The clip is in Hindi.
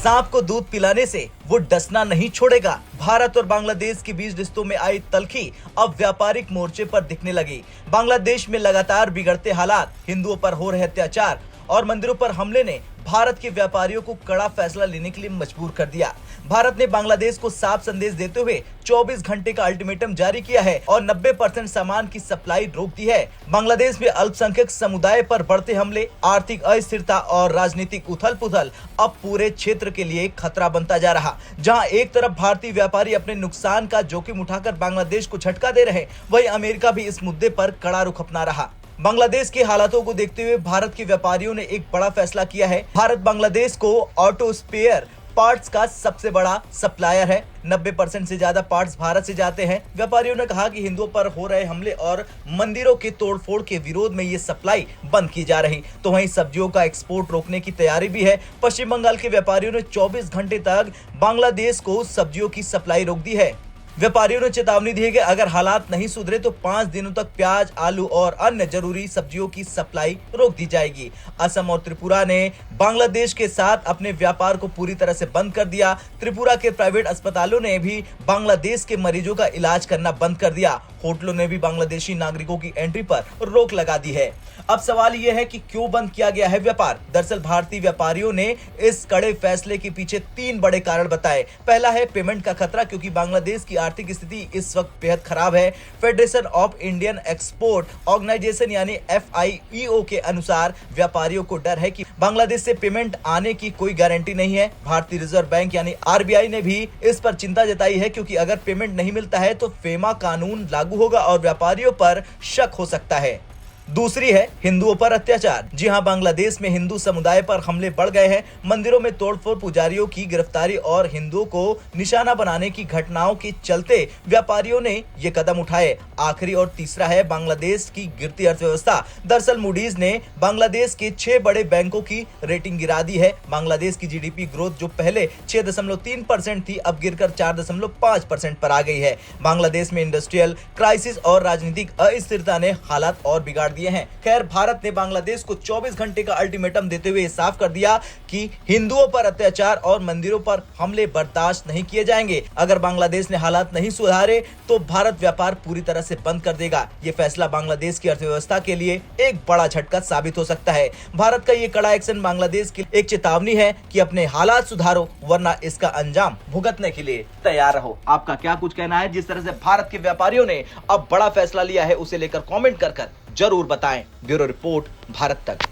सांप को दूध पिलाने से वो डसना नहीं छोड़ेगा। भारत और बांग्लादेश के बीच रिश्तों में आई तल्खी अब व्यापारिक मोर्चे पर दिखने लगी। बांग्लादेश में लगातार बिगड़ते हालात, हिंदुओं पर हो रहे अत्याचार और मंदिरों पर हमले ने भारत के व्यापारियों को कड़ा फैसला लेने के लिए मजबूर कर दिया। भारत ने बांग्लादेश को साफ संदेश देते हुए 24 घंटे का अल्टीमेटम जारी किया है और 90% सामान की सप्लाई रोक दी है। बांग्लादेश में अल्पसंख्यक समुदाय पर बढ़ते हमले, आर्थिक अस्थिरता और राजनीतिक उथल-पुथल अब पूरे क्षेत्र के लिए खतरा बनता जा रहा। जहां एक तरफ भारतीय व्यापारी अपने नुकसान का जोखिम उठाकर बांग्लादेश को झटका दे रहे, वहीं अमेरिका भी इस मुद्दे पर कड़ा रुख अपना रहा। बांग्लादेश के हालातों को देखते हुए भारत के व्यापारियों ने एक बड़ा फैसला किया है। भारत बांग्लादेश को ऑटो स्पेयर पार्ट्स का सबसे बड़ा सप्लायर है। 90% से ज्यादा पार्ट्स भारत से जाते हैं। व्यापारियों ने कहा कि हिंदुओं पर हो रहे हमले और मंदिरों के तोड़फोड़ के विरोध में ये सप्लाई बंद की जा रही। तो वहीं सब्जियों का एक्सपोर्ट रोकने की तैयारी भी है। पश्चिम बंगाल के व्यापारियों ने 24 घंटे तक बांग्लादेश को सब्जियों की सप्लाई रोक दी है। व्यापारियों ने चेतावनी दी है कि अगर हालात नहीं सुधरे तो 5 दिनों तक प्याज, आलू और अन्य जरूरी सब्जियों की सप्लाई रोक दी जाएगी। असम और त्रिपुरा ने बांग्लादेश के साथ अपने व्यापार को पूरी तरह से बंद कर दिया। त्रिपुरा के प्राइवेट अस्पतालों ने भी बांग्लादेश के मरीजों का इलाज करना बंद कर दिया। होटलों ने भी बांग्लादेशी नागरिकों की एंट्री पर रोक लगा दी है। अब सवाल यह है कि क्यों बंद किया गया है व्यापार। दरअसल भारतीय व्यापारियों ने इस कड़े फैसले के पीछे 3 बड़े कारण बताए। पहला है पेमेंट का खतरा, क्योंकि बांग्लादेश की आर्थिक स्थिति इस वक्त बेहद खराब है। Federation of Indian export organisation यानी FIEO के अनुसार व्यापारियों को डर है कि बांग्लादेश से पेमेंट आने की कोई गारंटी नहीं है। भारतीय रिजर्व बैंक यानी RBI ने भी इस पर चिंता जताई है, क्योंकि अगर पेमेंट नहीं मिलता है तो फेमा कानून लागू होगा और व्यापारियों पर शक हो सकता है। दूसरी है हिंदुओं पर अत्याचार। जी हां, बांग्लादेश में हिंदू समुदाय पर हमले बढ़ गए हैं। मंदिरों में तोड़फोड़, पुजारियों की गिरफ्तारी और हिंदुओं को निशाना बनाने की घटनाओं के चलते व्यापारियों ने ये कदम उठाए। आखिरी और तीसरा है बांग्लादेश की गिरती अर्थव्यवस्था। दरअसल मूडीज ने बांग्लादेश के 6 बड़े बैंकों की रेटिंग गिरा दी है। बांग्लादेश की GDP ग्रोथ जो पहले 6.3% थी, अब गिरकर 4.5% पर आ गई है। बांग्लादेश में इंडस्ट्रियल क्राइसिस और राजनीतिक अस्थिरता ने हालात और बिगाड़ दिए हैं। खैर, भारत ने बांग्लादेश को 24 घंटे का अल्टीमेटम देते हुए साफ कर दिया कि हिंदुओं पर अत्याचार और मंदिरों पर हमले बर्दाश्त नहीं किए जाएंगे। अगर बांग्लादेश ने हालात नहीं सुधारे तो भारत व्यापार पूरी तरह से बंद कर देगा। ये फैसला बांग्लादेश की अर्थव्यवस्था के लिए एक बड़ा झटका साबित हो सकता है। भारत का ये कड़ा एक्शन बांग्लादेश की एक चेतावनी है कि अपने हालात सुधारो, वरना इसका अंजाम भुगतने के लिए तैयार रहो। आपका क्या कुछ कहना है? जिस तरह से भारत के व्यापारियों ने अब बड़ा फैसला लिया है, उसे लेकर कमेंट कर जरूर बताएं। ब्यूरो रिपोर्ट, भारत तक।